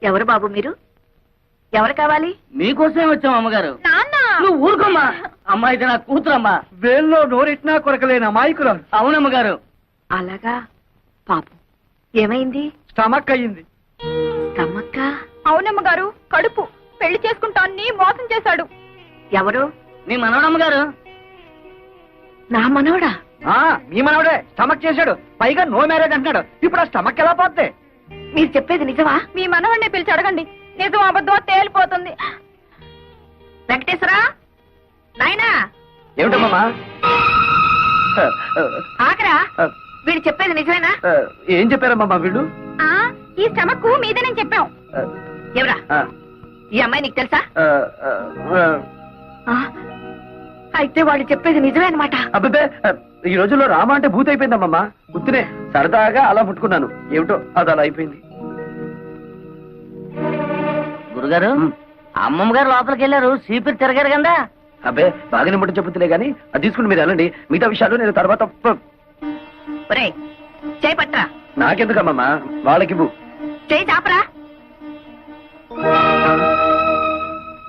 ఎవరు బాబు మీరు? ఎవరు కావాలి? మీకోసమే వచ్చాం అమ్మగారు. నాన్న నువ్వు ఊరుకోమ్మా. అమ్మా ఇది నా కూతురమ్మా. వేల్లో నోరెట్నా కొరకలేని అమాయకురాలు. అవునమ్మగారు. అలాగా పాపం ఏమైంది? స్టమక్ అయ్యింది. స్టమక్క? అవునమ్మగారు, కడుపు. పెళ్లి చేసుకుంటాన్ని మోసం చేశాడు. ఎవరు? మీ మనవడమ్మగారు. నా మనవడా? మీ మనవడే స్టమక్ చేశాడు. పైగా నో మ్యారేజ్ అంటున్నాడు. ఇప్పుడు ఆ స్టమక్ ఎలా పోద్ది? మీరు చెప్పేది నిజమా? మీ మనవణ్ణి పిలిచి అడగండి, నిజం అబద్ధం తేలిపోతుంది. వెంకటేశ్వరా, నాయనా ఏమిటమ్మా? ఆకరా, వీడు చెప్పేది నిజమేనా? ఏం చెప్పారమ్మా వీళ్ళు? ఈ స్టమక్ మీదేనని చెప్పాం. ఎవరా ఈ అమ్మాయి? నీకు తెలుసా? అయితే వాళ్ళు చెప్పేది నిజమే అనమాట. అబ్బే, ఈ రోజుల్లో రామ అంటే భూత అయిపోయిందమ్మా. గుర్తునే సరదాగా అలా ముట్టుకున్నాను. ఏమిటో అది అలా అయిపోయింది. గురుగారు, అమ్మమ్మ గారు లోపలికి వెళ్ళారు. సీపీరు తిరగారు కదా. అబ్బే, బాగానే ముట్ట చెప్పుతులే గానీ అది తీసుకుని మీరు వెళ్ళండి. మిగతా విషయాలు నేను తర్వాత ఒరేయ్, చేయి పట్టరా. నాకెందుకమ్మా, వాళ్ళకి చేయి చాపరా.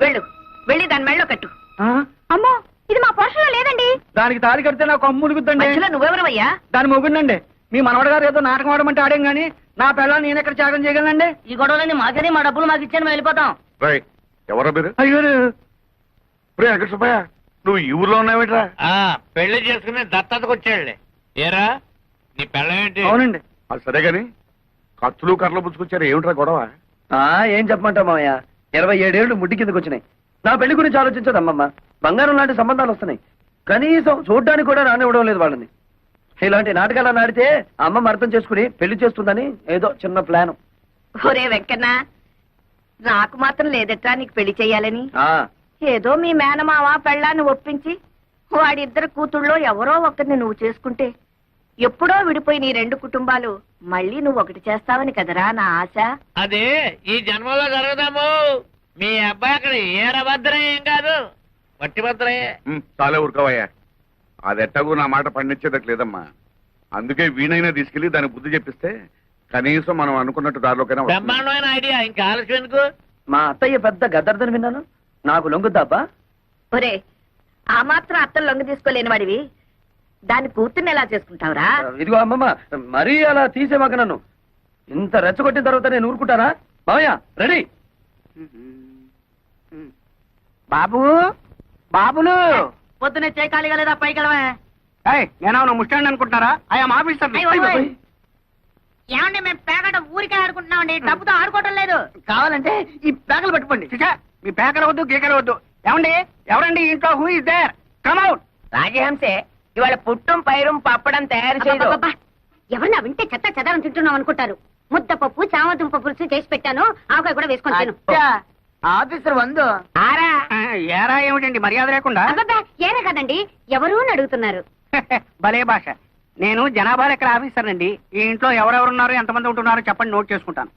వెళ్ళు, వెళ్ళి దాని మెళ్ళో కట్టు. అమ్మో, ఇది మా పోషణలో లేదండి. దానికి తాళి కడితే నాకు అమ్ములుగుద్దండి. మధ్యలో నువ్వెవరవయ్యా? దాని మొగుండండి. మీ మనవడు గారు ఏదో నాటకం ఆడమంటే ఆడేం గానీ నా పిల్లలు నేను ఎక్కడ త్యాగం చేయగలనండి? ఈ గొడవలన్నీ మాకని, మా డబ్బులు మాకు ఇచ్చాను, మేము వెళ్ళిపోతాం. ఎవరో మీరు? అయ్యో వెంకట సుబ్బయ్య, నువ్వు ఈ ఊర్లో ఉన్నావేట్రా? పెళ్లి చేసుకుని దత్తతకు వచ్చాడులే. ఏరా నీ పెళ్ళమేంటి? అవునండి. అది సరే గాని కత్తులు కర్రలు పుచ్చుకొచ్చారు. ఏమిట్రా గొడవ? ఏం చెప్పమంటావు మామయ్య, 27 ఏళ్లు ముడ్డి కిందకు వచ్చినాయి. నా పెళ్లి గురించి ఆలోచించదమ్మమ్మ. బంగారం లాంటి సంబంధాలు వస్తున్నాయి, కనీసం చూడ్డానికి కూడా రానివ్వడం లేదు వాళ్ళని. ఇలాంటి నాటకాలు ఆడితే అమ్మమ్మ అర్థం చేసుకుని పెళ్లి చేస్తుందని ఏదో చిన్న ప్లాన్. ఒరే వెంకన్న, నాకు మాత్రం లేదట్రా నీకు పెళ్లి చెయ్యాలని. ఏదో మీ మేనమావ పెళ్ళాన్ని ఒప్పించి వాడిద్దరు కూతుళ్ళో ఎవరో ఒకరిని నువ్వు చేసుకుంటే ఎప్పుడో విడిపోయి నీ 2 కుటుంబాలు మళ్ళీ నువ్వు ఒకటి చేస్తావని కదరా నా ఆశ. అదే ఈ జన్మలో జరగదాము. మీ అబ్బాయి అక్కడ ఏరభద్రం ఏం కాదు, వట్టి భద్రయ్యే. చాలే ఊరుకోవయ్యా. అది ఎట్టగూ నా మాట పండించేదట్లేదమ్మా. అందుకే వీణైనా తీసుకెళ్లి దాని బుద్ధి చెప్పిస్తే కనీసం మనం అనుకున్నట్టు దారిలోకైనా వస్తుంది. బ్రహ్మాండమైన ఐడియా. ఇంకా ఆలస్యం ఎందుకు? మా అత్తయ్య పెద్ద గద్దర్దని విన్నాను. నాకు లొంగుద్దాబ్బా? ఒరే, ఆ మాత్రం అత్తలు లొంగ తీసుకోలేని వాడివి దాని కూతుర్ని ఎలా చేసుకుంటావురా? ఇదిగో అమ్మమ్మ, మరీ అలా తీసేమాక నన్ను. ఇంత రెచ్చగొట్టిన తర్వాత నేను ఊరుకుంటానా? మామయ్య రెడీ. బాబు, బాబులు పొద్దునే చేయి ఖాళీగా లేదా? పైకి వెళ్ళవే. నేనేమన్నా ముస్టాండ్ అనుకుంటున్నారా? I'm officer. ఏమండి, మేము పేకట ఊరికే ఆడుకుంటున్నామండి, డబ్బుతో ఆడుకోవటం లేదు. కావాలంటే ఈ పేకలు పట్టుకోండి. మీ పేకలు వద్దు, గీకలు వద్దు. ఏమండి, ఎవరండి ఇంట్లో? Who is there? Come out. రాజహంసే ఇవాళ పుట్టం పైరం పప్పడం తయారు చేయదు. ఎవరన్నా వింటే చెత్త చెదారం తింటున్నాం అనుకుంటారు. ముద్దపప్పు, చామదుంప పులుసు చేసి పెట్టాను, ఆవకాయ కూడా వేసుకొని తిను. ఆఫీసర్ వందు ఆరా. ఏరా ఏమిటండి మర్యాద లేకుండా? ఏరే కదండి, ఎవరు అని అడుగుతున్నారు. భలే భాష. నేను జనాభా లెక్కల ఆఫీసర్ అండి. ఈ ఇంట్లో ఎవరెవరున్నారు, ఎంతమంది ఉంటున్నారో చెప్పండి, నోట్ చేసుకుంటాను.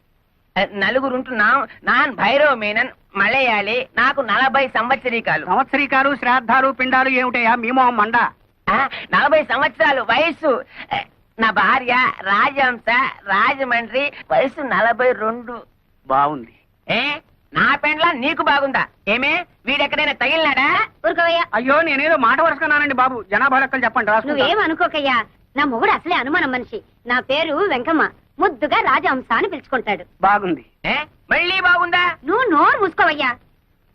నలుగురుంటున్నాం. నాన్ భైరవ మీనన్, మలయాళి. నాకు 40 సంవత్సరీకాలు. సంవత్సరీకాలు, శ్రాద్ధాలు, పిండాలు ఏమిటయా మీమో మండ? 40 సంవత్సరాలు వయస్సు. నా భార్య రాజహంస, రాజమండ్రి, వయసు 42. బాగుంది. నా పెండ్లా నీకు బాగుందా? ఏమే, వీడెక్కడైనా తగిలినాడా? ఊరుకోవయ్యా. అయ్యో, నేనేదో మాట వరుసకున్నానండి బాబు. జనాభా లెక్కలు చెప్పండి, రాసుకుంటా. నువ్వేం అనుకోకయ్యా, నా మొగుడు అసలే అనుమానం మనిషి. నా పేరు వెంకమ్మ, ముద్దుగా రాజహంస అని పిలుచుకుంటాడు. బాగుంది. మళ్ళీ బాగుందా? నువ్వు నోరు మూసుకోవయ్యా.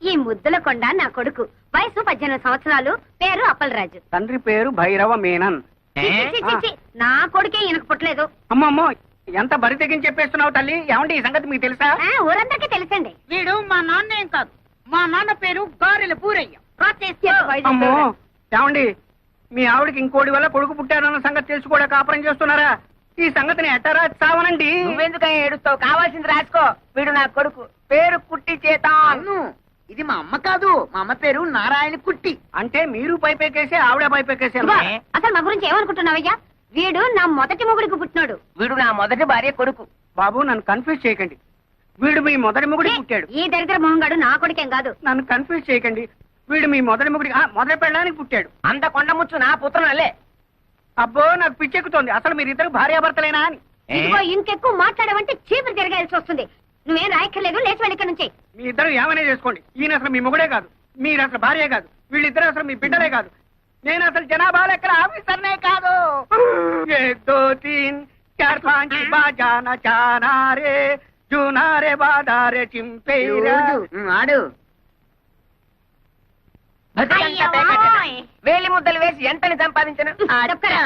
ఈ ముద్దుల కొండ నా కొడుకు, వయసు 18 సంవత్సరాలు, పేరు అప్పలరాజు. తండ్రి పేరు భైరవ మీనన్. చి, చి, చి, చి, నా కొడుకే ఈయనకు పుట్టలేదు. అమ్మమ్మో, ఎంత బరి తెగించి చెప్పేస్తున్నావు తల్లి. ఏమండి ఈ సంగతి మీకు తెలుసా? ఊరందరికీ తెలుసండి. వీడు మా నాన్న ఏం కాదు. మా నాన్న పేరు గారెల పూరయ్య. అమ్మో, ఏమండి మీ ఆవిడకి ఇంకోటి వల్ల కొడుకు పుట్టారన్న సంగతి తెలుసు కూడా కాపురం చేస్తున్నారా? ఈ సంగతిని ఎట్టరా చావనండి. నువ్వెందుకని ఏడుస్తావు? కావాల్సింది రాసుకో. వీడు నా కొడుకు, పేరు కుట్టి చేత. ఇది మా అమ్మ కాదు, మా అమ్మ పేరు నారాయణ కుట్టి. అంటే మీరు పైపెక్కేసి ఆవిడ పైపెక్కేసి. అసలు మా గురించి ఏమనుకుంటున్నావయ్యా? వీడు నా మొదటి మొగుడికి పుట్టినాడు. వీడు నా మొదటి భార్య కొడుకు. బాబు, నన్ను కన్ఫ్యూజ్ చేయకండి. వీడు మీ మొదటి మొగుడికి పుట్టాడు. ఈ దరిద్ర మొహంగాడు నా కొడుకేం కాదు. నన్ను కన్ఫ్యూజ్ చేయకండి. వీడు మీ మొదటి మొగుడి మొదటి పెళ్ళడానికి పుట్టాడు. అంత కొండముచ్చు నా పుత్రులే. అబ్బో, నాకు పిచ్చెక్కుతోంది. అసలు మీరిద్దరు భార్యాభర్తలేనా అని. ఇదిగో ఇంకెక్కువ మాట్లాడమంటే చీపురు తిరగాల్సి వస్తుంది. నువ్వేం రాయక్కర్లేదు, లేచి వెళ్ళి ఇక్కడ నుంచి. మీ ఇద్దరు ఏమైనా చేసుకోండి, ఈయన అసలు మీ మొగుడే కాదు, మీరు అసలు భార్యే కాదు, వీళ్ళిద్దరు అసలు మీ బిడ్డలే కాదు, నేను అసలు జనాభా లెక్కల ఆఫీసర్నే కాదు. 1 2 3 4 5 బాజానా చానా రే జూనారే బాదారే చింపేరా. ఆడు వేలి ముద్దలు వేసి ఎంతని సంపాదించను తప్పరా?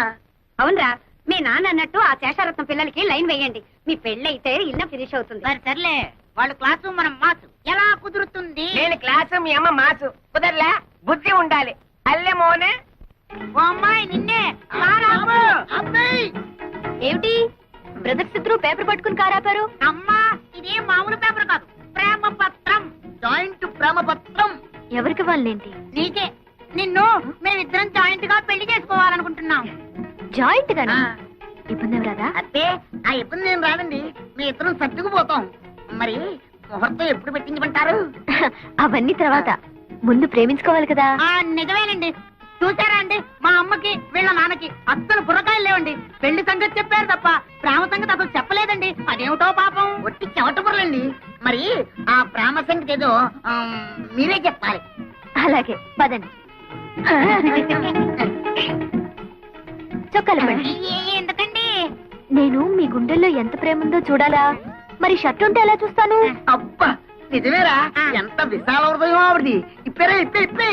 అవునరా, మీ నాన్న అన్నట్టు ఆ శేషారత్నం పిల్లలకి లైన్ వేయండి. మీ పెళ్ళైతే ఇల్లు ఫినిష్ అవుతుంది. సర్లే, వాళ్ళు క్లాసు మనం మాసు ఎలా కుదురుతుంది? నేను క్లాసు మీ అమ్మ మాసు కుదరలే, బుద్ధి ఉండాలి. అల్లె మోనే ఓ అమ్మాయి నిన్నే ఏమిటి బ్రదర్స్ ఇద్దరు పేపర్ పట్టుకుని కారాపారు? అమ్మా, ఇది మామూలు పేపర్ కాదు, ప్రేమ పత్రం, జాయింట్ ప్రేమ పత్రం. ఎవరికి వాళ్ళేంటి? నీకే, నిన్ను మేమిద్దరం జాయింట్ గా పెళ్లి చేసుకోవాలనుకుంటున్నాం. జాయింట్ గానా? ఇబ్బంది ఏం రాదా? అదే ఆ ఇబ్బంది ఏం రాదండి, మీ ఇద్దరం సర్దుకుపోతాం. మరి ముహూర్తం ఎప్పుడు పెట్టించమంటారు? అవన్నీ తర్వాత, ముందు ప్రేమించుకోవాలి కదా. నిజమేనండి. చూసారా అండి, మా అమ్మకి వీళ్ళ నాన్నకి అస్సలు బుర్రకాయలు లేవండి. పెళ్లి సంగతి చెప్పారు తప్ప ప్రేమ సంగతి అసలు చెప్పలేదండి. అదేమిటో పాపం, ఒట్టి చెవట బుర్రలండి. మరి ఆ ప్రేమ సంగతి ఏదో మీరే చెప్పాలి. అలాగే పదండి. చొక్కాలు పడండి. ఎందుకండి? నేను మీ గుండెల్లో ఎంత ప్రేమ ఉందో చూడాలా? మరి షర్ట్ ఉంటే ఎలా చూస్తాను? అబ్బా నిజమేరా, ఎంత విశాల హృదయం ఆవిడది. ఇప్పేరా ఇప్పే.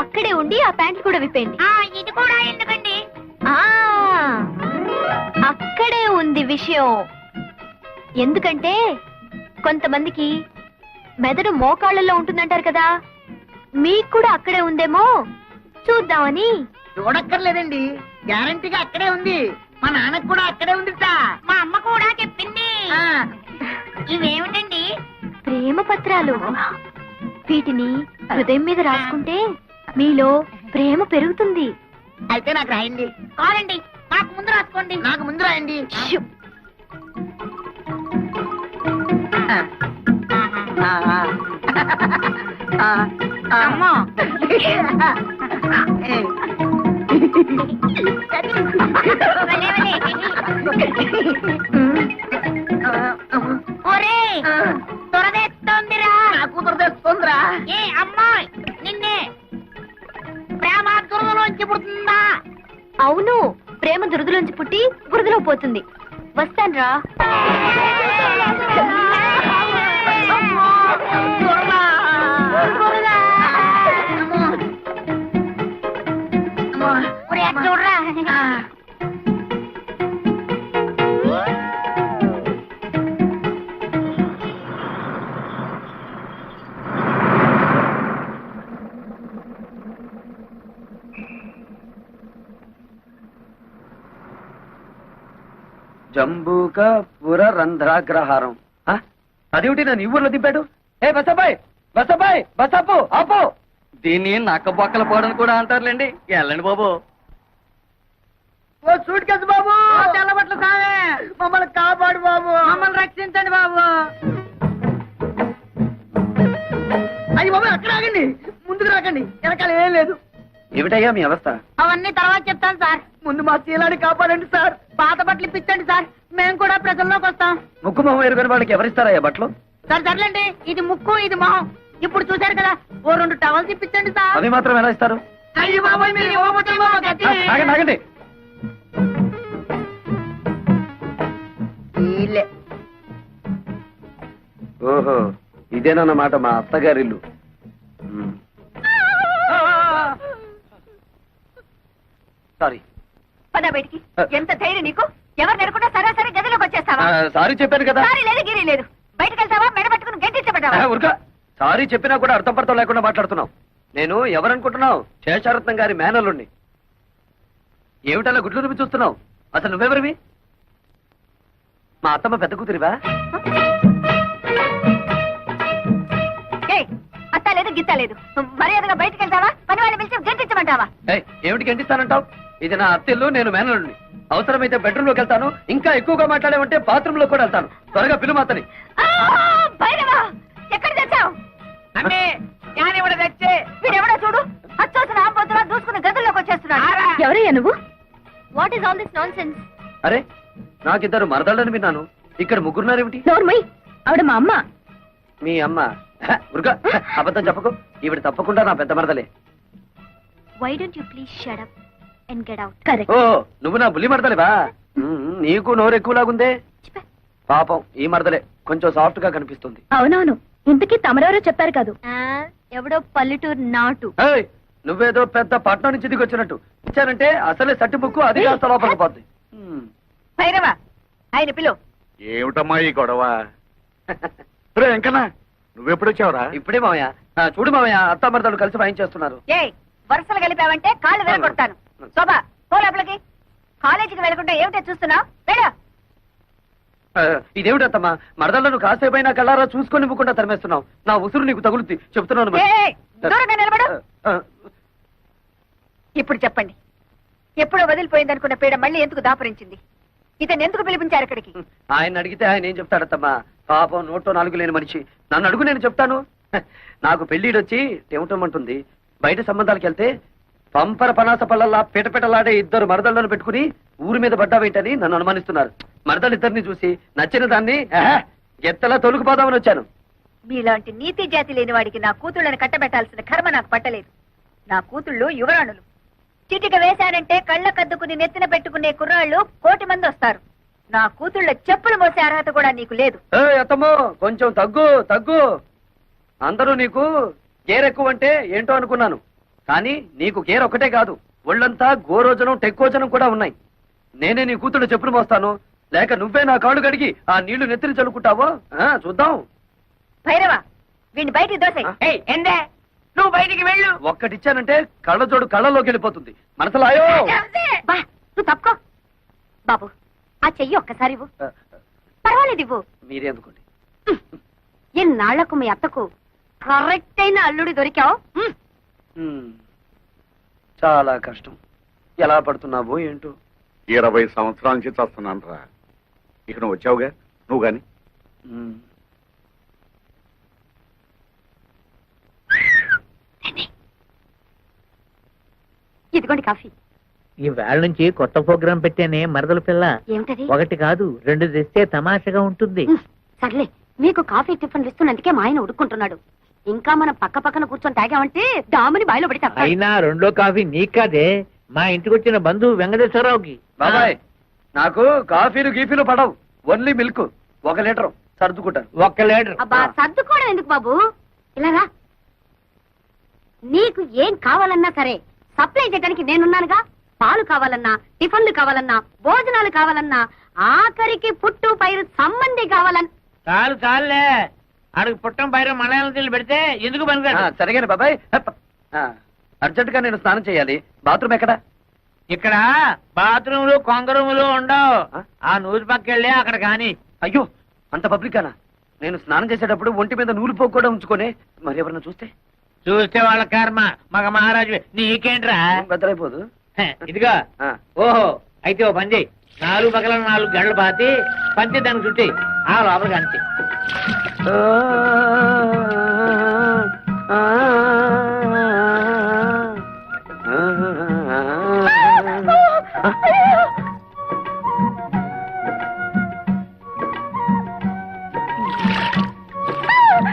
అక్కడే ఉండి ఆ ప్యాంట్లు కూడా విప్పేయండి. ఇది కూడా ఎందుకండి? ఆ, అక్కడే ఉంది విషయం. ఎందుకంటే కొంతమందికి మెదడు మోకాళ్ళల్లో ఉంటుందంటారు కదా, మీకు కూడా అక్కడే ఉందేమో చూద్దామని. చూడక్కర్లేదండి, గ్యారంటీగా అక్కడే ఉంది. మా నాన్నకు కూడా అక్కడే ఉందిట. మా అమ్మ కూడా చెప్పింది. ఇవేమిటండి? ప్రేమ పత్రాలు. వీటిని హృదయం మీద రాసుకుంటే మీలో ప్రేమ పెరుగుతుంది. అయితే నాకు రాయండి. కాదండి, నాకు ముందు రాసుకోండి. నాకు ముందు రాయండి. షూ. అమ్మో. భలే, భలే. ఒరేయ్, దొరదేస్తోందిరా. నాకు దొరదేస్తోందిరా. ఏ అమ్మాయి, నిన్నే ప్రేమ దురదలోంచి పుడుతుందా? అవును, ప్రేమ దురదలోంచి పుట్టి బురదలో పోతుంది. వస్తాన్రా. ఒరేయ్, అటు చూడరా. జంబూక పుర రంధ్రాగ్రహారం. అదేమిటి నన్ను ఈ ఊర్లో దింపాడు? ఏ బసబాయ్ బసబాయ్ బసపు ఆపు. దీన్ని నక్క బొక్కల పోవడం కూడా అంటారులేండి. వెళ్ళండి బాబు. ఓ సూట్ కేసు బాబు, తెల్లబట్ల సామే, మమ్మల్ని కాపాడు బాబు, మమ్మల్ని రక్షించండి బాబు. అయ్యి బాబు, అక్కడ ఆగండి, ముందుకు రాకండి, వెనకాల ఏం లేదు. ఏమిటయ్యా మీ అవస్థ? అవన్నీ తర్వాత చెప్తాను సార్. ముందు మా శీలాన్ని కాపాడండి సార్. పాత బట్టలు ఇప్పించండి సార్, మేము కూడా ప్రజల్లోకి వస్తాం. ముక్కు మొహం ఎరుగని వాళ్ళకి ఎవరిస్తారయ్యా బట్టలు? సర్లేండి, ఇది ముక్కు ఇది మొహం. ఇప్పుడు చూశారు కదా, ఓ 2 టవల్స్ ఇప్పించండి సార్. అవి మాత్రం ఎలా ఇస్తారు? అయ్యి బాబు, మీరు ఇవ్వకపోతే బాబు గతి. ఆగండి ఆగండి. ఓహో, ఇదేనన్నమాట మా అత్తగారిల్లు. సారీ. పద బయటికి. ఎంత ధైర్యం నీకు? ఎవరు నెరకుండా సరాసరి గదిలోకి వచ్చేస్తావా? సారీ చెప్పాను కదా. సారీ లేదు గిరి లేదు. బయటకు వెళ్తావా? మెడ పట్టుకుని గెంటించబడ్డావా? ఉరక. సారీ చెప్పినా కూడా అర్థం పర్థం లేకుండా మాట్లాడుతున్నావు. నేను ఎవరనుకుంటున్నావు? శేషారత్నం గారి మేనల్లుండి. ఏమిటలా గుడ్లు రుమి చూస్తున్నావు? అసలు నువ్వెవరివి? మా అత్తమ్మ పెద్ద కూతురివా? అత్త లేదు గిత్త లేదు. మర్యాదగా బయటకు వెళ్తావా? పని వాళ్ళని పిలిచి గెంటించమంటావా? ఏమిటి గంటిస్తానంటావు? ఇది నా అత్తిల్లు, నేను మేనల్లుండి. అవసరమైతే బెడ్రూమ్ లోకి వెళ్తాను. ఇంకా ఎక్కువగా మాట్లాడేమంటే బాత్రూమ్ లో కూడా వెళ్తాను. త్వరగా పిలు మాతని. భైరవా, ఎక్కడ తెచ్చావు? అమ్మే, జ్ఞానివడ తెచ్చే. వీడెవడో చూడు, అచ్చోసిన ఆంబోతులా దూసుకుని గదుల్లోకి వచ్చేస్తున్నాడు. ఎవరయ్యా నువ్వు? What is all this non sense? అరే, నాకిద్దరు మరదళ్ళని విన్నాను. ఇక్కడ ముగ్గురున్నారేమిటి? నోర్మై, ఆవిడ మా అమ్మ. మీ అమ్మ ఉరుగా అబద్ధం చెప్పకు. ఈవిడ తప్పకుండా నా పెద్ద మరదలే. Why don't you please shut up and get out. Correct. ఓ నువ్వు నా బుల్లి మరదలేవా? నీకు నోరు ఎక్కువలాగుందే. పాపం ఈ మరదలే కొంచెం సాఫ్ట్ గా కనిపిస్తుంది. అవునవును, ఇంతకీ తమరెవరో చెప్పారు కాదు. ఎవడో పల్లెటూరు నాటు. ఏయ్, నువ్వేదో పెద్ద పట్నం నుంచి దిగి వచ్చినట్టు ఇచ్చానంటే అసలే సట్టి ముక్కు అది కాస్త లోపలికి పోద్ది. భైరవా, ఆయన పిలువు. ఏమిటమ్మా ఈ గొడవ? వెంకన్నా నువ్వెప్పుడు వచ్చావురా? ఇప్పుడే మావయ్య. చూడు మావయ్య, అత్త మరదలు కలిసి వాయించేస్తున్నారు. ఏ వరుసలు కలిపావంటే కాళ్ళు వెళ్ళగొడతాను. శోభా, పో లోపలికి. కాలేజీకి వెళ్ళకుండా ఏమిటో చూస్తున్నావు? వెళ్ళు. ఇదేమిటి అత్తమ్మా, మరదలను కాసేపైనా కళ్ళారా చూసుకొని ఇవ్వకుండా తరిమేస్తున్నావు. నా ఉసురు నీకు తగులుద్ది చెప్తున్నాను మరి. ఏయ్, దూరంగా నిలబడు. ఇప్పుడు చెప్పండి, ఎప్పుడో వదిలిపోయిందనుకున్న పీడ మళ్ళీ ఎందుకు దాపరించింది? ఇతను ఎందుకు పిలిపించారు ఇక్కడికి? ఆయన అడిగితే ఆయన ఏం చెప్తాడత్తమ్మా? పాపం నోట్లో నాలుగు లేని మనిషి. నన్ను అడుగు, నేను చెప్తాను. నాకు పెళ్లిడొచ్చి టెమటమంటుంది. బయట సంబంధాలకు వెళ్తే పంపర పనాస పళ్ళల్లా పిటపిటలాడే ఇద్దరు మరదళ్లను పెట్టుకుని ఊరి మీద పడ్డావేంటని నన్ను అనుమానిస్తున్నారు. మరదలిద్దరిని చూసి నచ్చిన దాన్ని ఎత్తలా తొలుకుపోదామని వచ్చాను. మీలాంటి నీతి జాతి లేని వాడికి నా కూతుళ్ళని కట్టబెట్టాల్సిన కర్మ నాకు పట్టలేదు. నా కూతుళ్ళు యువరాణులు. చిటిక వేశానంటే కళ్ళ కద్దుకుని నెత్తిన పెట్టుకునే కుర్రాళ్ళు 1,000,000 మంది వస్తారు. నా కూతుళ్ళ చెప్పులు మోసే అర్హత కూడా నీకు లేదు. అత్తమ్మో, కొంచెం తగ్గు తగ్గు. అందరూ నీకు గేరెక్కువ అంటే ఏంటో అనుకున్నాను, కానీ నీకు గేర్ ఒకటే కాదు, ఒళ్ళంతా గోరోజనం టెక్కోజనం కూడా ఉన్నాయి. నేనే నీ కూతురు చెప్పులు మోస్తాను, లేక నువ్వే నా కాళ్ళు కడిగి ఆ నీళ్లు నెత్తిని చల్లుకుంటావో చూద్దాం. భైరవా, వీడిని బయటికి దోసేయ్. ఎందే నువ్వు బయటికి వెళ్ళు. ఒక్కటిచ్చానంటే కళ్ళజోడు కళ్ళలోకి వెళ్ళిపోతుంది. మనసులాయో బా, నువ్వు తప్పుకో. బాబు, ఆ చెయ్యి ఒక్కసారి ఇవ్వు. పర్వాలేదు, ఇవ్వు. మీరే అందుకోండి. ఎన్నాళ్లకు మీ అత్తకు కరెక్ట్ అయిన అల్లుడు దొరికావు. చాలా కష్టం. ఎలా పడుతున్నావో ఏంటో. 20 సంవత్సరాల నుంచి చేస్తున్నాను రా. ఇక నువ్వు వచ్చావుగా, నువ్వు గాని. ఇదిగోండి కాఫీ. ఈ వేళ నుంచి కొత్త ప్రోగ్రాం పెట్టానే మరదల పిల్ల. ఏమిటది? 1 కాదు 2 తెస్తే తమాషగా ఉంటుంది. సర్లే, మీకు కాఫీ టిఫిన్లు ఇస్తున్నందుకే మా ఆయన ఉడుకుంటున్నాడు. ఇంకా మనం పక్క పక్కన కూర్చొని తాగామంటే దాముని బాయిలో పడి తప్ప. అయినా 2వ కాఫీ నీకు కాదే, మా ఇంటికి వచ్చిన బంధువు వెంకటేశ్వరరావుకి. బాబాయ్, నాకు కాఫీలు గీఫీలు పడవు, ఓన్లీ మిల్క్. 1 లీటర్ సర్దుకుంటాను. 1 లీటర్. అబ్బా, సర్దుకోవడం ఎందుకు బాబు? ఇలాగా నీకు ఏం కావాలన్నా సరే సప్లై చేయడానికి నేనున్నానుగా. పాలు కావాలన్నా, టిఫిన్లు కావాలన్నా, భోజనాలు కావాలన్నా, ఆఖరికి పుట్టు పైరు సంబంధి కావాలన్నా. చాలు చాలులే, అడుగు పుట్టం పైన మలయాళం తెల్లి పెడితే ఎందుకు పనికిరాదు. సరిగానే బాబాయ్. అర్జెంట్ గా నేను స్నానం చేయాలి. బాత్రూమ్ ఎక్కడ? ఇక్కడ బాత్రూములు కొంగరూములు ఉండవు. ఆ నూరు పక్కెళ్ళి అక్కడ కాని. అయ్యో, అంత పబ్లిక్ అనా? నేను స్నానం చేసేటప్పుడు ఒంటి మీద నూలు పోగు కూడా ఉంచుకొని మరి ఎవరన్నా చూస్తే చూస్తే వాళ్ళ కర్మ. మగ మహారాజు నీకేంట్రా? బెదరైపోదు. ఇదిగా. ఓహో, అయితే ఓ పని చేయి, 4 పగల 4 గంటలు పాతి పంచి దానికి చుట్టి ఆ లోపలికి అంచి.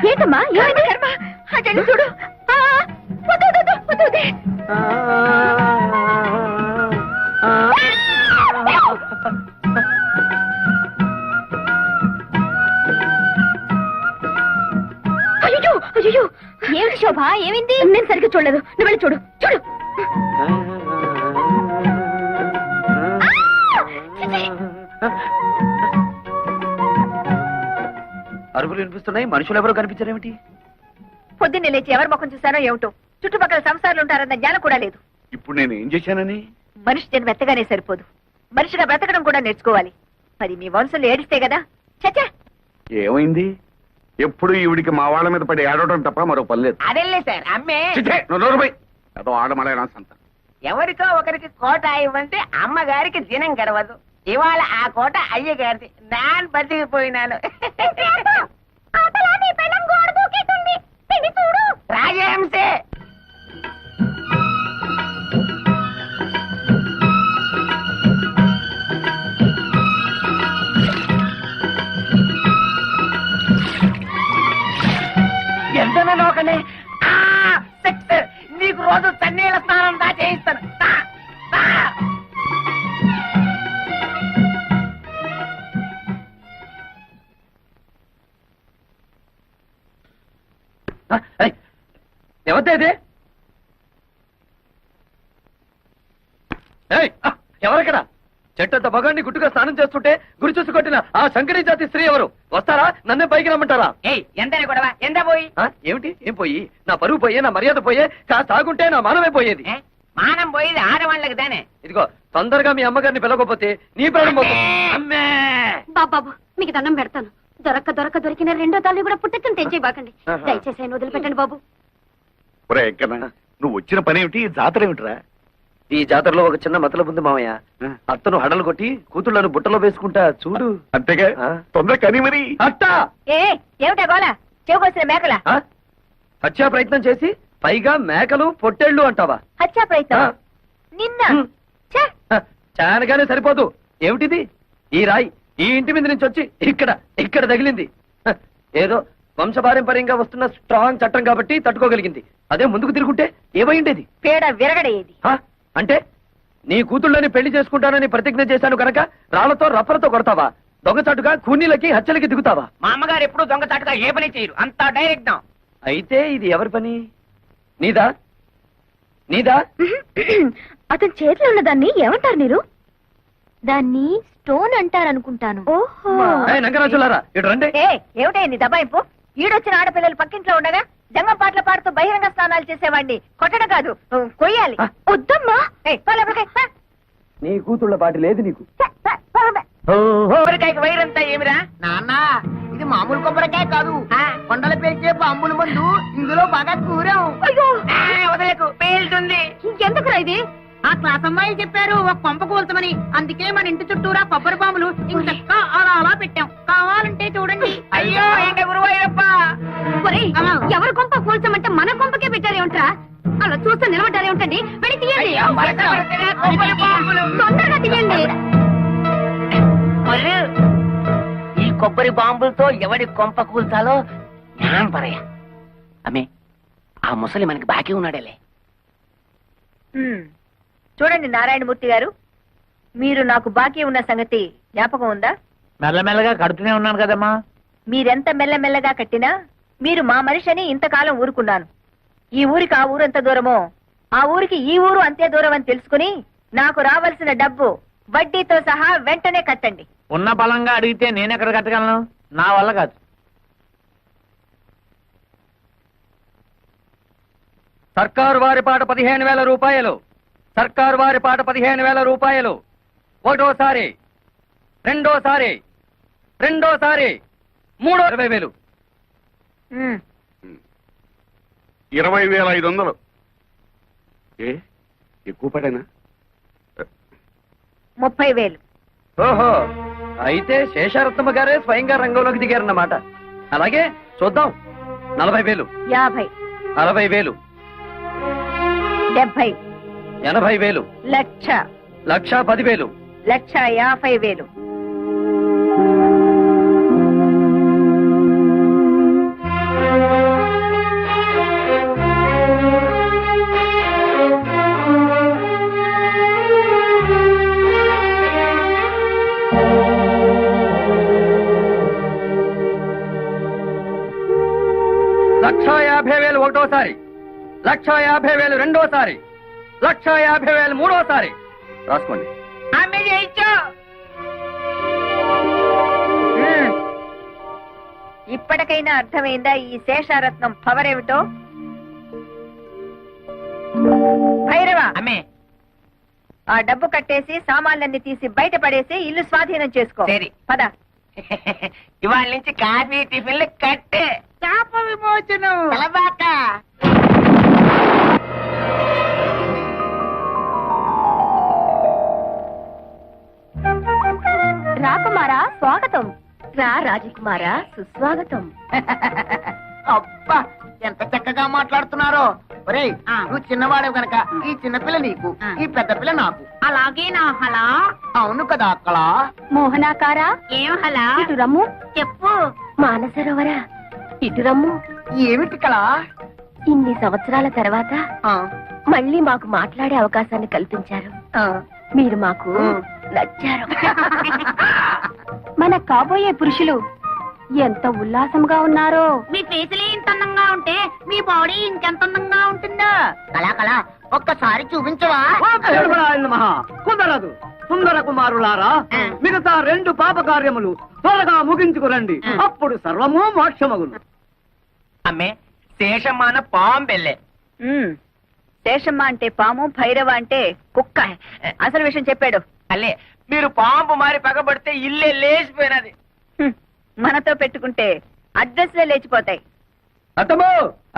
ఏంటమ్మా, ఏమైంది? కర్మ, అటెండి చూడు. అయ్యో అయ్యో, ఏమిటి శోభ, ఏమైంది? నేను సరిగ్గా చూడలేదు, నువ్వు వెళ్ళి చూడు. చూడు. అరుపులు వినిపిస్తున్నాయి, మనుషులు ఎవరో కనిపించారేమిటి? పొద్దున్నే లేచి ఎవరి ముఖం చూసానో ఏమిటో. చుట్టుపక్కల సంసారాలు ఉంటారన్న జ్ఞానం కూడా లేదు. ఇప్పుడు నేను ఏం చేశానని? మనిషి జన్మ ఎత్తగానే సరిపోదు, మనిషిగా బ్రతకడం కూడా నేర్చుకోవాలి. మరి మీ వంశంలో ఏడిస్తే కదా. చచ్చా, ఏమైంది? ఎప్పుడు ఈవిడికి మా వాళ్ళ మీద పడి ఏడవడం తప్ప మరో పని లేదు. అదెల్లే సార్, అమ్మే అదో ఆడమలైనా సంత. ఎవరికో ఒకరికి కోట ఇవ్వంటే అమ్మగారికి దినం గడవదు. ఇవాళ ఆ కోట అయ్యగారిది. నాన్ బతికిపోయినాను. రాజహంసే. కొట్టకండి. ఆ, సెక్స్. నీకు రోజు చన్నీళ్ళ స్నానం దా చేయిస్తాను. దా, దా. ఎవరిదే ఇది? ఏయ్, ఎవరక్కడ? చెట్టంత మగాన్ని గుట్టుగా స్నానం చేస్తుంటే గురి చూసి కొట్టిన ఆ శంకరీ జాతి స్త్రీ ఎవరు? వస్తారా? నన్నే పైకి రమ్మంటారా? ఏయ్, ఎంతనే గొడవ? ఎంత పోయి? ఏమిటి? ఏం పోయి? నా పరువు పోయే, నా మర్యాద పోయే, కాస్త ఆగుంటే నా మానమే పోయేది. మానం పోయేది ఆడవాళ్ళకి దానే. ఇదిగో తొందరగా మీ అమ్మగారిని పిలవకపోతే నీ ప్రాణం పోతుంది. అమ్మే! బాబాబు మీకు దండం పెడతాను. దొరికిన రెండో తల్లి కూడా పుట్టెత్తుని తెంచేయబాకండి. దయచేసి ఆయన వదిలిపెట్టండి బాబు. ఒరే వెంకన్న, నువ్వు వచ్చిన పని ఏమిటి? జాతర ఏమిటిరా? ఈ జాతరలో ఒక చిన్న మతలబు ఉంది మామయ్య. అత్తను హడలు కొట్టి కూతుళ్ళను బుట్టలో వేసుకుంటా చూడు. అంతేగా, తొందర కని మరి. అట్టా ఏమిటా గోళ? చెవుకొచ్చిన మేకల హత్యా ప్రయత్నం చేసి పైగా మేకలు పొట్టేళ్లు అంటావా? హత్యా ప్రయత్నం నిన్న ఛే! చానగానే సరిపోదు. ఏమిటిది? ఈ రాయి ఈ ఇంటి మీద నుంచి వచ్చి ఇక్కడ తగిలింది. ఏదో వంశపారంపర్యంగా వస్తున్న స్ట్రాంగ్ చట్టం కాబట్టి తట్టుకోగలిగింది. అదే ముందుకు తిరుగుంటే ఏమైండేది? పేడ విరగడేది. అంటే నీ కూతుళ్ళని పెళ్లి చేసుకుంటానని ప్రతిజ్ఞ చేశాను కనుక రాళ్లతో రప్పలతో కొడతావా? దొంగచాటుగా కూనీలకి హత్యలకి దిగుతావా? మా అమ్మగారు ఎప్పుడు దొంగచాటుగా ఏ పని చేయరు. అంతా డైరెక్ట్. అయితే ఇది ఎవరి పని? నీదా? అతని చేతిలో ఉన్న దాన్ని ఏమంటారు మీరు? దాన్ని స్టోన్ అంటారనుకుంటాను. ఓహో, నంగరాజులారా ఇటు రండి. ఏమిటైంది దబాయింపు? ఈడొచ్చిన ఆడపిల్లలు పక్కింట్లో ఉండగా జంగం పాటలు పాడుతూ బహిరంగ స్నానాలు చేసేవాడిని కొట్టడం కాదు, కొయ్యాలి. వద్దమ్మా. నీ కూతుళ్ళ పాటి లేదు నీకు. కొబ్బరికాయకి వైరంతా ఏమిరా? నాన్న, ఇది మామూలు కొబ్బరికాయ కాదు, కొండల పేల్చే బాంబుల మందు. ఇందులో బాగా కూరాం. వదలకు, పేలుతుంది. ఇంకెందుకురా ఇది? ఆ క్లాస్ అమ్మాయి చెప్పారు ఒక కొంప కూల్చమని. అందుకే మన ఇంటి చుట్టూరా కొబ్బరి బాంబులు ఇంకా అలా పెట్టాం. కావాలంటే చూడండి. అయ్యో ఏంట గురువాయూరప్ప. ఒరేయ్, ఎవరి కొంప కూల్చమంటే మన కొంపకే పెట్టారేమిట్రా? అలా చూస్తూ నిలబడ్డారేమిటండి? వెళ్ళి తీయండి. అయ్యో, పడకబెడుతున్నా కొబ్బరి బాంబులు. తొందరగా తీయండి. మరి ఈ కొబ్బరి బాంబులతో ఎవడి కొంప కూల్చాలో జ్ఞానం పరయ. అమ్మే, ఆ ముసలి మనకి బాకీ ఉన్నాడేలే. చూడండి నారాయణమూర్తి గారు, మీరు నాకు బాకీ ఉన్న సంగతి జ్ఞాపకం ఉందా? మెల్లమెల్లగా కడుతూనే ఉన్నాను కదమ్మా. మీరెంత మెల్లమెల్లగా కట్టినా మీరు మా మనిషిని ఇంతకాలం ఊరుకున్నాను. ఈ ఊరికి ఆ ఊరు ఎంత దూరమో ఆ ఊరికి ఈ ఊరు అంతే దూరం అని తెలుసుకుని నాకు రావాల్సిన డబ్బు వడ్డీతో సహా వెంటనే కట్టండి. ఉన్న బలంగా అడిగితే నేనెక్కడ కట్టగలను? నా వల్ల కాదు. సర్కారు వారి పాట 15,000 రూపాయలు. సర్కారు వారి పాట 15,000 రూపాయలు. ఒకటోసారి, రెండోసారి, మూడో 20,000. 20,500. ఎక్కువ పడేనా? 30,000. ఓహో, అయితే శేషారత్నమ్మ గారే స్వయంగా రంగంలోకి దిగారన్నమాట. అలాగే చూద్దాం. 40,000, 50, 60,000, 70, 80,000, లక్ష, 1,10,000, 1,50,000. లక్ష 50,000 ఒకటోసారి, 1,50,000 రెండోసారి, 1,50,000 మూడోసారి. రాసుకోండి. అమ్మే చేయించు. ఇప్పటికైనా అర్థమైందా ఈ శేషారత్నం పవర్ ఏమిటో? భైరవ, అమ్మే, ఆ డబ్బు కట్టేసి సామాన్లన్నీ తీసి బయట పడేసి ఇల్లు స్వాధీనం చేసుకో. సరే. పద. ఇవాళ నుంచి కాఫీ టిఫిన్లు కట్టే. శాప విమోచనం. తలబాక. రాకుమారా స్వాగతం. రా రాజకుమారా సుస్వాగతం. అబ్బా, ఎంత చక్కగా మాట్లాడుతున్నారో. ఒరేయ్, నువ్వు చిన్నవాడవు గనక ఈ చిన్నపిల్ల నీకు, ఈ పెద్ద పిల్ల నాకు. అలాగే నా హలా. అవును కదా అక్కడ. మోహనాకారా ఏం హలా? ఇటు రమ్ము. చెప్పు. మానసరోవరా ఇటు రమ్ము. ఏమిటి కళ? ఇన్ని సంవత్సరాల తర్వాత మళ్ళీ మాకు మాట్లాడే అవకాశాన్ని కల్పించారు. మీరు మాకు నచ్చారు. మన కాబోయే పురుషులు ఎంత ఉల్లాసంగా ఉన్నారో. మీ ఫేసులే ఇంత అందంగా ఉంటే మీ బాడీ ఇంకెంత అందంగా ఉంటుందో. కళా ఒక్కసారి చూపించవా? కుదరదు. సుందర కుమారులారా, మిగతా 2 పాప కార్యములు త్వరగా ముగించుకురండి. అప్పుడు సర్వము మోక్షమగును. అమ్మే శేషమ్మాన పాంబెల్లే. శేషమ్మ అంటే పాము, భైరవ అంటే కుక్క. అసలు విషయం చెప్పాడు. అల్లే మీరు పాంపు మారి పగబడితే ఇల్లే లేచిపోయినది. మనతో పెట్టుకుంటే అడ్రస్లే లేచిపోతాయి. అత్తమ్మో,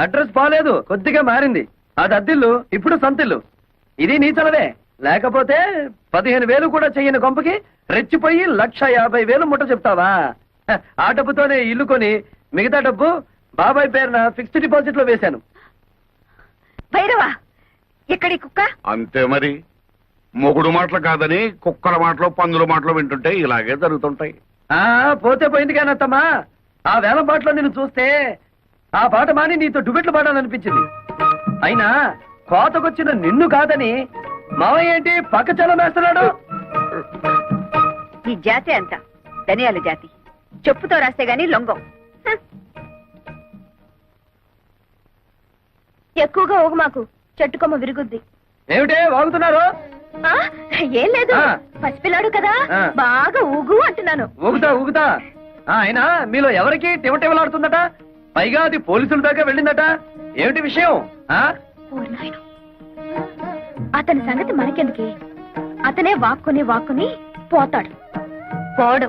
అడ్రస్ బాలేదు, కొద్దిగా మారింది. అది అద్దిల్లు, ఇప్పుడు సొంతిల్లు. ఇది నీ చలవే. లేకపోతే 15,000 కూడా చెయ్యని కొంపకి రెచ్చిపోయి 1,50,000 ముట్ట చెప్తావా? ఆ డబ్బుతోనే ఇల్లు కొని మిగతా డబ్బు బాబాయ్ పేరున ఫిక్స్డ్ డిపాజిట్ లో వేశాను. భైరవ, ఎక్కడి కుక్క? అంతే మరి. మొగుడు మాటలు కాదని కుక్కల మాటలు పందుల మాటలు వింటుంటే ఇలాగే జరుగుతుంటాయి. పోతే పోయింది కానీ అత్తమ్మా, ఆ వేలం పాటలో నిన్ను చూస్తే ఆ పాట మాని నీతో డుబెట్లు పాడాలనిపించింది. అయినా కోతకొచ్చిన నిన్ను కాదని మావయ్య ఏంటి పక్క చలం వేస్తున్నాడు? ఈ జాతి అంత ధనియాల జాతి. చెప్పుతో రాస్తే గాని లొంగం. ఎక్కువగా ఊగు మాకు, చెట్టుకొమ్మ విరుగుద్ది. ఏమిటే వాగుతున్నారు? ఏం లేదు, ఆ. పసిపిల్లాడు కదా, ఆ. బాగా ఊగు అంటున్నాను. ఊగుతా. అయినా మీలో ఎవరికి టివటివలాడుతుందట? పైగా అది పోలీసుల దాకా వెళ్ళిందట. ఏమిటి విషయం? ఓరి నాయనో. అతని సంగతి మనకెందుకే? అతనే వాక్కుని పోతాడు. పోడు,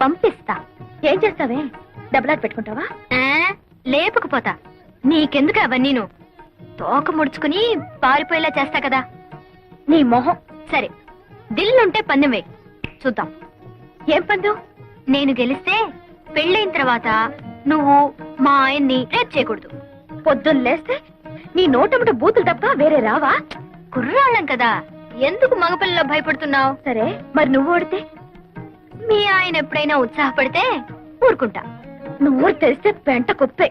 పంపిస్తా. ఏం చేస్తావే? డబ్బులాట పెట్టుకుంటావా? లేపుకుపోతా. నీకెందుకు అవన్నీను? తోక ముడుచుకుని పారిపోయేలా చేస్తా కదా. నీ మొహం. సరే, దిల్లుంటే పందెం వేయి, చూద్దాం. ఏం పందెం? నేను గెలిస్తే పెళ్ళైన తర్వాత నువ్వు మా ఆయన్ని రేప్ చేయకూడదు. పొద్దున్న లేస్తే నీ నోటముట బూతులు తప్ప వేరే రావా? కుర్రాళ్ళం కదా, ఎందుకు మగపిల్లలో భయపడుతున్నావు? సరే, మరి నువ్వు ఓడితే? మీ ఆయన ఎప్పుడైనా ఉత్సాహపడితే ఊరుకుంటా. నువ్వు తెరిస్తే పెంట కుప్పే.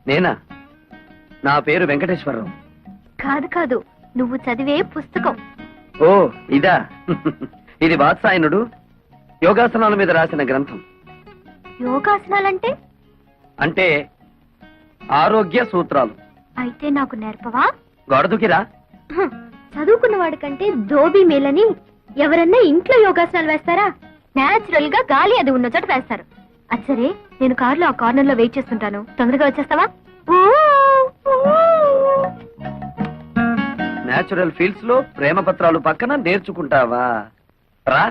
నేనా? నా పేరు వెంకటేశ్వరరావు. కాదు, నువ్వు చదివే పుస్తకం. ఓ ఇదా? ఇది వాత్సాయనుడు యోగాసనాల మీద రాసిన గ్రంథం. యోగాసనాలంటే? అంటే ఆరోగ్య సూత్రాలు. అయితే నాకు నేర్పవా? గొడదుకిరా. చదువుకున్న వాడికంటే దోబీ మేలని. ఎవరన్నా ఇంట్లో యోగాసనాలు వేస్తారా? నేచురల్ గా గాలి అది ఉన్న చోట వేస్తారు. అచ్చరే, నేను కారులో ఆ కార్నర్ లో వెయిట్ చేస్తుంటాను. తొందరగా వచ్చేస్తావా? నేచురల్ ఫీల్డ్స్ లో ప్రేమ పత్రాలు పక్కన నేర్చుకుంటావా? రా.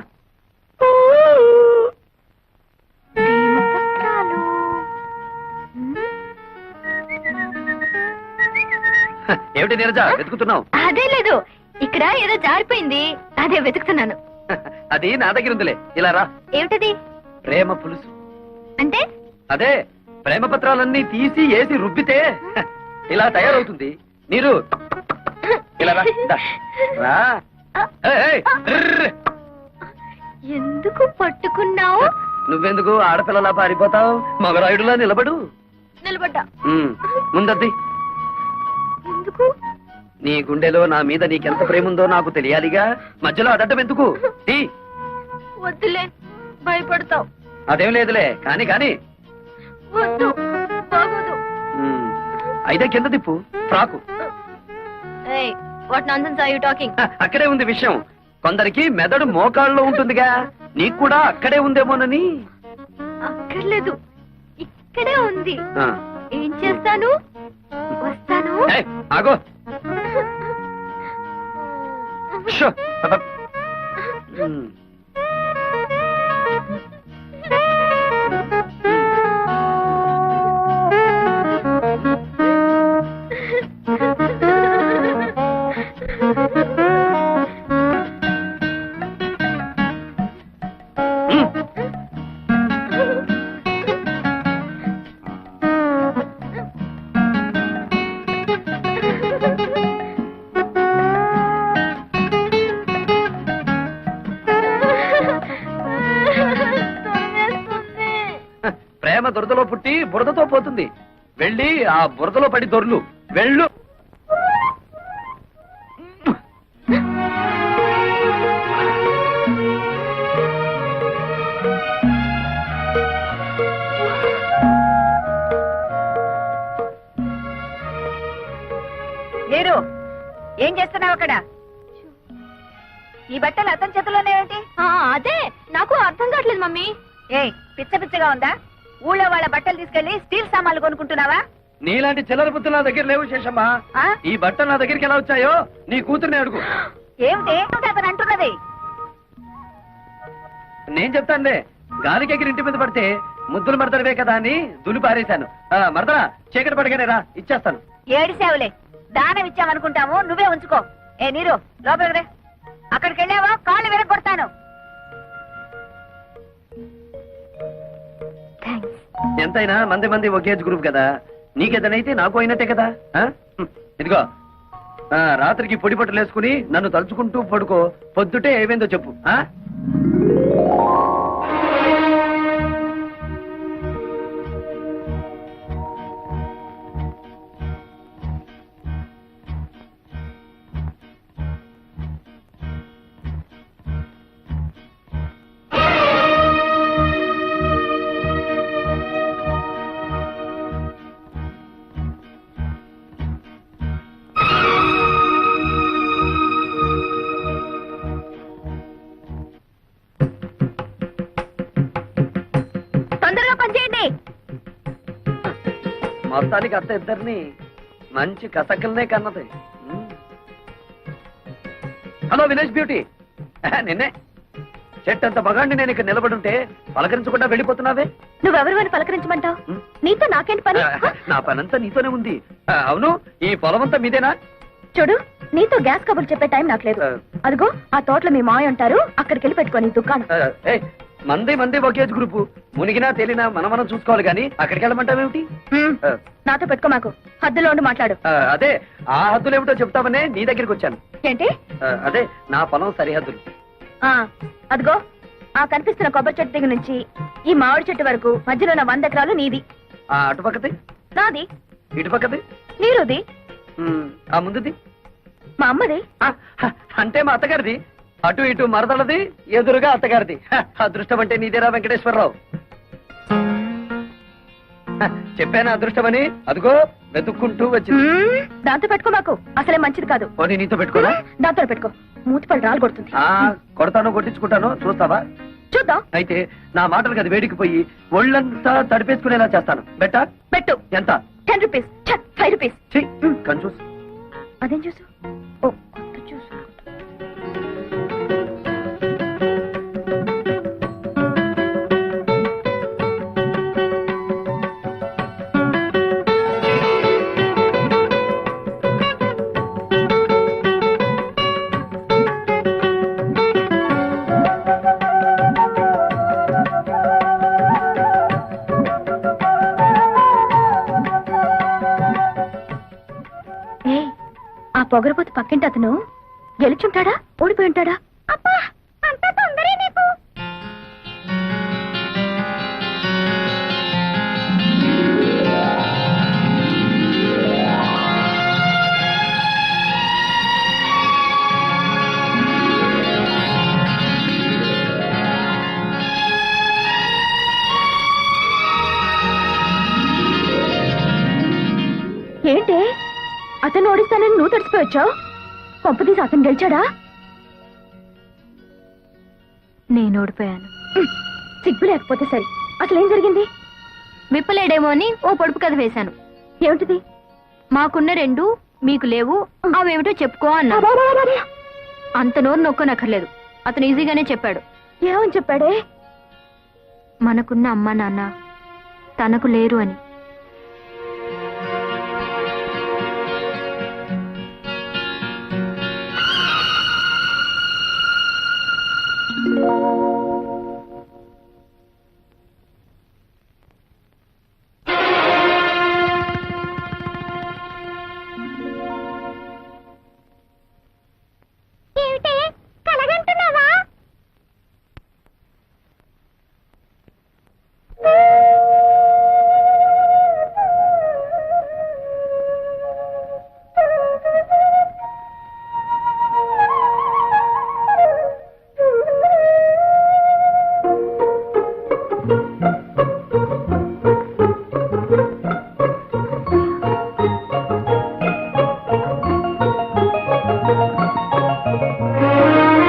ఏమిటి నీరజ వెతుకుతున్నావు? అదే లేదు, ఇక్కడ ఏదో జారిపోయింది, అదే వెతుకుతున్నాను. అది నా దగ్గర ఉందిలే. ఇలా రా. ఏమిటది? ప్రేమ పులుసు. అంటే? అదే, ప్రేమ పత్రాలన్నీ తీసి వేసి రుబ్బితే ఇలా తయారవుతుంది. నీరు ఇలా రా. దా. రా. ర్ర్. ఎందుకు పట్టుకున్నావు? నువ్వెందుకు ఆడపిల్లలా పారిపోతావు? మగరాయుడులా నిలబడు. నిలబడ్డా. ముందద్ది. ఎందుకు? నీ గుండెలో నా మీద నీకెంత ప్రేమ ఉందో నాకు తెలియాలిగా. మధ్యలో అడటం ఎందుకు? వద్దులే, భయపడతావు. అదేం లేదులే, కాని కాని. వద్దు, బాగోదు. అయితే కింద తిప్పు. Frock. What nonsense are you talking? అక్కడే ఉంది విషయం. కొందరికి మెదడు మోకాళ్ళలో ఉంటుందిగా, నీకు కూడా అక్కడే ఉందేమోనని. అక్కర్లేదు, ఇక్కడే ఉంది. ఆ. ఏం చేస్తాను? వస్తాను. ఆగో. షో. అబ్బ. ప్రేమ దురదలో పుట్టి బురదతో పోతుంది. వెళ్ళి ఆ బురదలో పడి దొర్లు. వెళ్ళు. మీరు ఏం చేస్తున్నావు అక్కడ? ఈ బట్టలు అతని చేతిలోనే ఏంటి? అదే నాకు అర్థం కావట్లేదు మమ్మీ. ఏ పిచ్చ పిచ్చగా ఉందా? ఊళ్ళో వాళ్ళ బట్టలు తీసుకెళ్లి స్టీల్ సామాన్లు కొనుక్కుంటున్నావా? నీలాంటి చిల్లర బుద్ధులు నా దగ్గర లేవు శేషమ్మా. ఆ? ఈ బట్టలు నా దగ్గరికి ఎలా వచ్చాయో నీ కూతుర్ని అడుగు. ఏమిటి అతను అంటున్నది? నేను చెప్తానులే. గాలికి ఎగిరి ఇంటి మీద పడితే ముద్దులు మడతడివే కదా అని దులి పారేశాను. మరదరా చీకటి పడగానే రా, ఇచ్చేస్తాను. ఏడిసేవులే, దానం ఇచ్చామనుకుంటాము, నువ్వే ఉంచుకో. ఏ నీరు లోపలికి రే. అక్కడికి వెళ్ళావా కాళ్ళు విరగొడతాను. ఎంతైనా మంది మంది ఒకే ఏజ్ గ్రూప్ కదా. నీకేదనైతే నాకు అయినట్టే కదా. ఇదిగో రాత్రికి పొడి పట్టులు వేసుకుని నన్ను తలుచుకుంటూ పడుకో. పొద్దుటే ఏమైందో చెప్పు. తొందరగా పనిచేయండి. మొత్తానికి అత్త ఇద్దరిని మంచి కసకల్నే కన్నది. హలో వినేష్ బ్యూటీ, నిన్నే. చెట్టంత మగాండి నేను ఇక్కడ నిలబడుంటే పలకరించకుండా వెళ్ళిపోతున్నావే. నువ్వెవరు పలకరించమంటావు? నీతో నాకేంటి పని? నా పనంతా నీతోనే ఉంది. అవును, ఈ పొలమంతా మీదేనా? చూడు, నీతో గ్యాస్ కబుర్లు చెప్పే టైం నాకు లేదు. అదిగో ఆ తోటలో మీ మాయ ఉంటారు, అక్కడికి వెళ్ళి పెట్టుకోని దుకాణం. మంది ఒకేజ్ గ్రూపు. మునిగినా తేలినా మనం చూసుకోవాలి గాని అక్కడికి వెళ్ళమంటావేమిటి? నాతో పెట్టుకో, మాకు హద్దులో ఉండి మాట్లాడు. అదే ఆ హద్దులు ఏమిటో చెప్తామనే నీ దగ్గరికి వచ్చాను. ఏంటి? అదే నా పొలం సరిహద్దులు. అదిగో ఆ కనిపిస్తున్న కొబ్బరి చెట్టు దగ్గర నుంచి ఈ మామిడి చెట్టు వరకు మధ్యలో ఉన్న 100 ఎకరాలు నీది. అటుపక్కది నాది. ఇటుపక్కది నీరుది. ఆ ముందుది మా అమ్మది. అంటే మా అత్తగారిది. అటు ఇటు మరదలది, ఎదురుగా అత్తగారిది. అదృష్టం అంటే నీదేరా వెంకటేశ్వరరావు. చెప్పాను అదృష్టమని. అదిగో వెతుక్కుంటూ వచ్చింది. దాంతో పెట్టుకో, మాకు అసలే మంచిది కాదు. పోనీ నీతో పెట్టుకోరా? దాంతో పెట్టుకో, మూతిపళ్ళు రాలు కొడుతుంది. కొడతాను, కొట్టించుకుంటాను, చూస్తావా? చూద్దాం. అయితే నా మాటలకు అది వేడికిపోయి ఒళ్ళంతా తడిపేసుకునేలా చేస్తాను. బెట్టా? పెట్టు. ఎంత? 10 రూపీస్. 5 రూపీస్. కన్ఫ్యూజ్. అదేం చూసు? ఓ కొత్త చూసు. పొగరపోతు పక్కింటి అతను గెలుచుంటాడా, ఓడిపోయి ఉంటాడా? అబ్బా, అంత తొందరే నీకు. ఏంటి అతను ఓడిస్తానని నువ్వు తడిసిపోయొచ్చావు? పంపదీసి అతను గెలిచాడా? నేను ఓడిపోయాను. సిగ్గు లేకపోతే సరి. అసలేం జరిగింది? విప్పలేడేమో అని ఓ పొడుపు కథ వేశాను. ఏమిటిది? మాకున్న 2 మీకు లేవు, అవేమిటో చెప్పుకో అన్నా. అంత నోరు నొక్కనక్కర్లేదు, అతను ఈజీగానే చెప్పాడు. ఏమని చెప్పాడే? మనకున్న అమ్మా నాన్న తనకు లేరు అని.